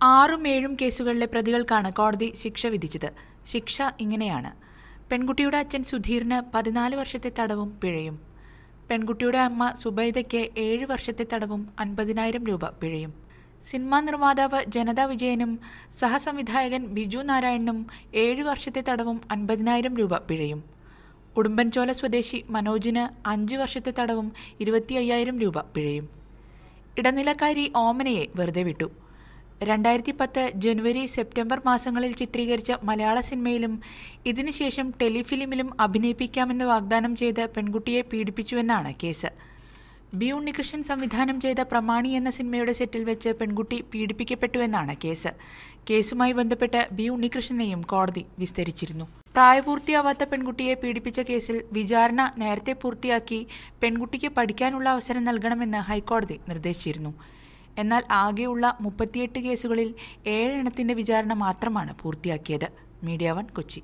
6ഉം 7ഉം കേസുകളിലെ പ്രതികൾക്കാണ് കോടതി ശിക്ഷ വിധിച്ചത്. ശിക്ഷ ഇങ്ങനെയാണ്: പെൺകുട്ടിയുടെ അച്ഛൻ സുധീറിന് 14 വർഷത്തെ തടവും പിഴയും. പെൺകുട്ടിയുടെ അമ്മ സുബൈദയ്ക്ക് 7 വർഷത്തെ തടവും 50,000 രൂപ പിഴയും. സിനിമാ നിർമ്മാതാവ് ജനതാ വിജയനും സഹസംവിധായകൻ ബിജു നാരായണനും 7 വർഷത്തെ തടവും 50,000 രൂപ പിഴയും. ഉടുമ്പൻചോല സ്വദേശി മനോജിന് 5 വർഷത്തെ തടവും 25,000 രൂപ പിഴയും. ഇടനിലക്കാരി ഓമനയെ വെറുതെ വിട്ടു. 2010 ജനുവരി സെപ്റ്റംബർ മാസങ്ങളിൽ ചിത്രീകരിച്ച മലയാള സിനിമയിലും ഇതിനുശേഷം ടെലിഫിലിമിലും അഭിനയിപ്പിക്കാമെന്ന് വാഗ്ദാനം ചെയ്ത് പെൺകുട്ടിയെ പീഡിപ്പിച്ചുവെന്നാണ് കേസ്. ബി ഉണ്ണികൃഷ്ണൻ സംവിധാനം ചെയ്ത പ്രമാണി എന്ന സിനിമയുടെ സെറ്റിൽ വെച്ച് പെൺകുട്ടി പീഡിപ്പിക്കപ്പെട്ടുവെന്നാണ് കേസ്. കേസുമായി ബന്ധപ്പെട്ട് ബി ഉണ്ണികൃഷ്ണനെയും കോടതി വിസ്തരിച്ചിരുന്നു. പ്രായപൂർത്തിയാവാത്ത പെൺകുട്ടിയെ പീഡിപ്പിച്ച കേസിൽ വിചാരണ നേരത്തെ പൂർത്തിയാക്കി പെൺകുട്ടിക്ക് പഠിക്കാനുള്ള അവസരം നൽകണമെന്ന് ഹൈക്കോടതി നിർദ്ദേശിച്ചിരുന്നു. എന്നാൽ ആകെയുള്ള 38 കേസുകളിൽ 7 എണ്ണത്തിന്റെ വിചാരണ മാത്രമാണ് പൂർത്തിയാക്കിയത്. മീഡിയ 1 കൊച്ചി.